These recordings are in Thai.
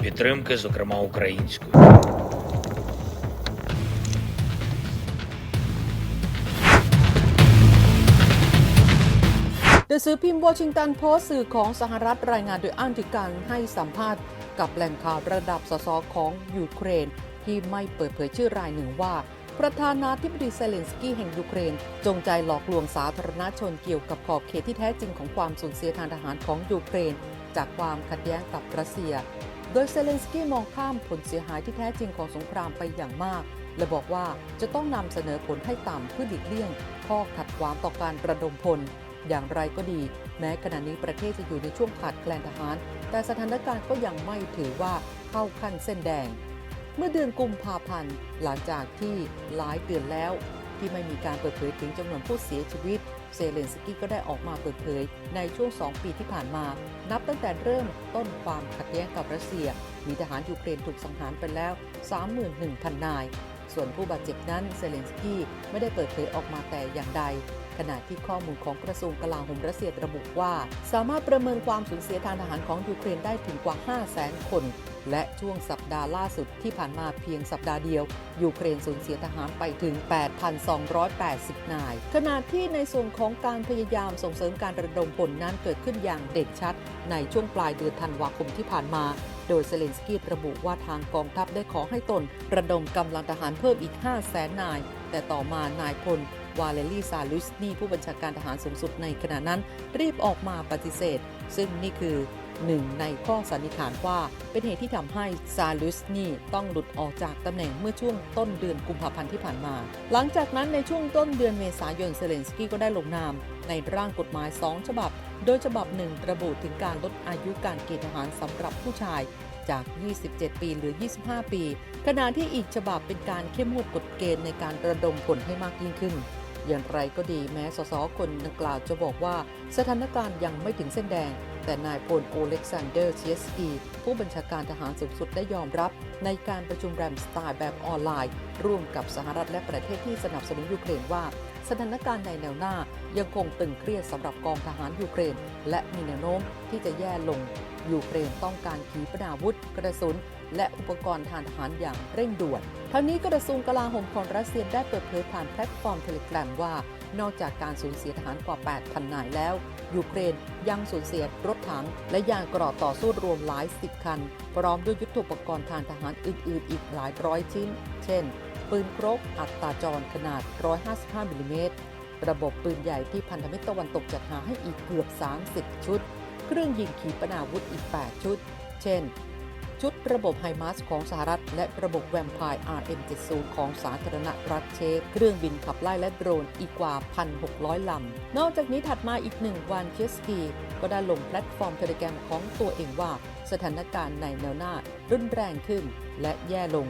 підтримки, зокрема української.หนังสือพิมพ์วอชิงตันโพสต์สื่อของสหรัฐรายงานโดยอ้างถึงการให้สัมภาษณ์กับแหล่งข่าวระดับสสของยูเครนที่ไม่เปิดเผยชื่อรายหนึ่งว่าประธานาธิบดีเซเลนสกี้แห่งยูเครนจงใจหลอกลวงสาธารณชนเกี่ยวกับขอบเขตที่แท้จริงของความสูญเสียทางทหารของยูเครนจากความขัดแย้งกับรัสเซียโดยเซเลนสกี้มองข้ามผลเสียหายที่แท้จริงของสงครามไปอย่างมากและบอกว่าจะต้องนำเสนอผลให้ต่ำเพื่อหลีกเลี่ยงข้อขัดขวางต่อการระดมพลอย่างไรก็ดีแม้ขณะนี้ประเทศจะอยู่ในช่วงขาดแคลนทหารแต่สถานการณ์ก็ยังไม่ถือว่าเข้าขั้นเส้นแดงเมื่อเดือนกุมภาพันธ์หลังจากที่หลายเดือนแล้วที่ไม่มีการเปิดเผยถึงจำนวนผู้เสียชีวิตเซเลนสกี้ก็ได้ออกมาเปิดเผยในช่วง2 ปีที่ผ่านมานับตั้งแต่เริ่มต้นความขัดแย้งกับรัสเซียมีทหารยูเครนถูกสังหารไปแล้ว 31,000 นายส่วนผู้บาดเจ็บนั้นเซเลนสกี้ไม่ได้เปิดเผยออกมาแต่อย่างใดขณะที่ข้อมูลของกระทรวงกลาโหมรัสเซียระบุว่าสามารถประเมินความสูญเสียทางทหารของยูเครนได้ถึงกว่า 500,000 คนและช่วงสัปดาห์ล่าสุดที่ผ่านมาเพียงสัปดาห์เดียวยูเครนสูญเสียทหารไปถึง 8,280 นายขณะที่ในส่วนของการพยายามส่งเสริมการระดมพลนั้นเกิดขึ้นอย่างเด่นชัดในช่วงปลายเดือนธันวาคมที่ผ่านมาโดยเซเลนสกี้ระบุว่าทางกองทัพได้ขอให้ตนระดมกำลังทหารเพิ่มอีก 500,000 นายแต่ต่อมานายพลวาเลรีซาลุสนีผู้บัญชาการทหารสูงสุดในขณะนั้นรีบออกมาปฏิเสธซึ่งนี่คือหนึ่งในข้อสันนิษฐานว่าเป็นเหตุที่ทำให้ซาลุสนีต้องหลุดออกจากตำแหน่งเมื่อช่วงต้นเดือนกุมภาพันธ์ที่ผ่านมาหลังจากนั้นในช่วงต้นเดือนเมษายนเซเลนสกี้ก็ได้ลงนามในร่างกฎหมาย2 ฉบับโดยฉบับหนึ่งระบุถึงการลดอายุการเกณฑ์ทหารสำหรับผู้ชายจาก 27 ปีเหลือ 25 ปีขณะที่อีกฉบับเป็นการเข้มงวดกฎเกณฑ์ในการระดมพลให้มากยิ่งขึ้นอย่างไรก็ดีแม้สสคนดังกล่าวจะบอกว่าสถานการณ์ยังไม่ถึงเส้นแดงแต่นายพลโอเล็กซานเดอร์เชียสกีผู้บัญชาการทหารสูงสุดได้ยอมรับในการประชุมแรมสไตล์แบบออนไลน์ร่วมกับสหรัฐและประเทศที่สนับสนุนยูเครนว่าสถานการณ์ในแนวหน้ายังคงตึงเครียดสำหรับกองทหารยูเครนและมีแนวโน้มที่จะแย่ลงยูเครนต้องการขีปนาวุธกระสุนและอุปกรณ์ทางทหารอย่างเร่งด่วนทั้งนี้กระทรวงกลาโหมของรัสเซียได้เปิดเผยผ่านแพลตฟอร์มเทเลแกรมว่านอกจากการสูญเสียทหารกว่า 8,000 นายแล้วยูเครนยังสูญเสียรถถังและยานเกราะต่อสู้รวมหลาย10 คันพร้อมด้วยยุทโธปกรณ์ทางทหารอื่นๆอีกหลายร้อยชิ้นเช่นปืนครกอัตราจรขนาด 155 มิลลิเมตรระบบปืนใหญ่ที่พันธมิตรตะวันตกจัดหาให้อีกเกือบ 30 ชุดเครื่องยิงขีปนาวุธอีก 8 ชุดเช่นชุดระบบไฮมาร์สของสหรัฐและระบบแวมไพร์ RM70 ของสาธารณรัฐเช็กเครื่องบินขับไล่และโดรนอีกกว่า 1,600 ลำนอกจากนี้ถัดมาอีก1 วันเชสกีก็ได้ลงแพลตฟอร์มเทเลแกรมของตัวเองว่าสถานการณ์ในแนวหน้ารุนแรงขึ้นและแย่ลง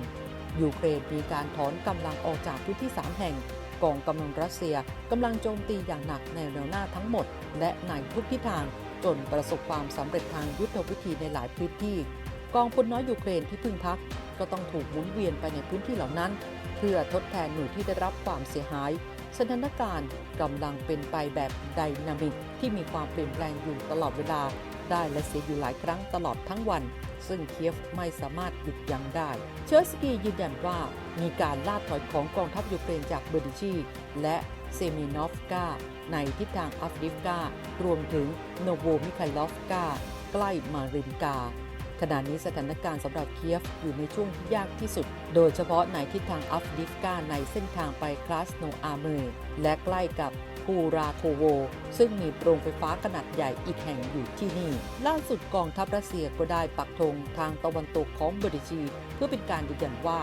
ยูเครนมีการถอนกำลังออกจากพื้นที่3 แห่งกองกำลังรัสเซียกำลังโจมตีอย่างหนักในแนวหน้าทั้งหมดและในทุกทิศทางจนประสบความสำเร็จทางยุทธวิธีในหลายพื้นที่กองพลน้อยยูเครนที่พึ่งพักก็ต้องถูกหมุนเวียนไปในพื้นที่เหล่านั้นเพื่อทดแทนหน่วยที่ได้รับความเสียหายสถานการณ์กำลังเป็นไปแบบไดนามิกที่มีความเปลี่ยนแปลงอยู่ตลอดเวลาได้และเสียอยู่หลายครั้งตลอดทั้งวันซึ่งเคียฟไม่สามารถหยุดยั้งได้เชอร์สกียืนยันว่ามีการล่าถอยของกองทัพยูเครนจากเบอร์ดิชีและเซมินอฟกาในทิศทางอัฟดิฟการวมถึงโนโวมิคาลอฟกาใกล้มารินกาขณะนี้สถานการณ์สำหรับเคียฟอยู่ในช่วงที่ยากที่สุดโดยเฉพาะในทิศทางอัฟดิฟกาในเส้นทางไปคลาสโนอาเมย์และใกล้กับกูราโคโวซึ่งมีโรงไฟฟ้าขนาดใหญ่อีกแห่งอยู่ที่นี่ล่าสุดกองทัพรัสเซียก็ได้ปักธงทางตะวันตกของเบอร์ดิชีเพื่อเป็นการยืนยันว่า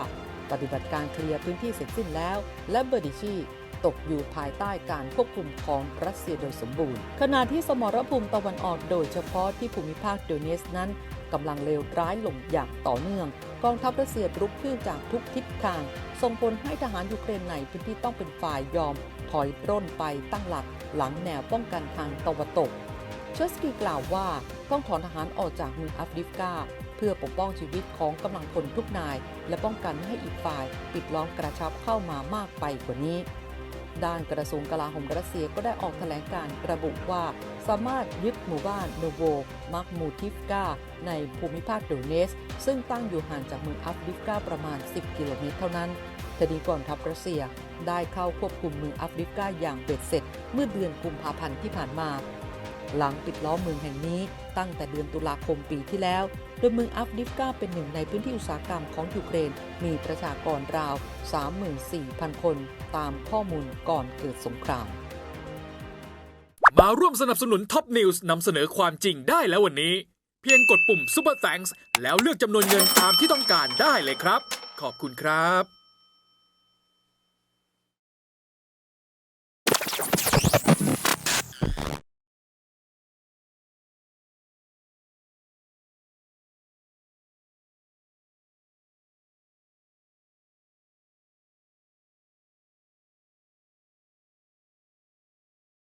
ปฏิบัติการเคลียร์พื้นที่เสร็จสิ้นแล้วและเบอร์ดิชีตกอยู่ภายใต้การควบคุมของรัสเซียโดยสมบูรณ์ขณะที่สมรภูมิตะวันออกโดยเฉพาะที่ภูมิภาคโดเนสนั้นกำลังเลวร้ายลงอย่างต่อเนื่องกองทัพรัสเซียรุกขึ้นจากทุกทิศทางส่งผลให้ทหารยูเครนในพื้นที่ต้องเป็นฝ่ายยอมถอยร่นไปตั้งหลักหลังแนวป้องกันทางตะวันตกเชอร์สกีกล่าวว่าต้องถอนทหารออกจากเมืองอัฟดิฟกาเพื่อปกป้องชีวิตของกำลังพลทุกนายและป้องกันไม่ให้อีกฝ่ายปิดล้อมกระชับเข้ามามากไปกว่านี้ ด้านกระทรวงกลาโหมรัสเซียก็ได้ออกแถลงการณ์ระบุว่าสามารถยึดหมู่บ้านโนโวมักมูทิฟกาในภูมิภาคโดเนสซึ่งตั้งอยู่ห่างจากเมืองอัฟดิฟกาประมาณ 10 กิโลเมตรเท่านั้นแต่ดีก่อนทัพรัสเซียได้เข้าควบคุมเมืองอัฟดิฟกาอย่างเบ็ดเสร็จเมื่อเดือนกุมภาพันธ์ที่ผ่านมาหลังปิดล้อมเมืองแห่งนี้ตั้งแต่เดือนตุลาคมปีที่แล้วโดยเมืองอัฟดิฟกาเป็นหนึ่งในพื้นที่อุตสาหกรรมของยูเครนมีประชากรราว 34,000 คนตามข้อมูลก่อนเกิดสงครามมาร่วมสนับสนุนท็อปนิวส์นำเสนอความจริงได้แล้ววันนี้เพียงกดปุ่ม Super Thanks แล้วเลือกจำนวนเงินตามที่ต้องการได้เลยครับขอบคุณครับ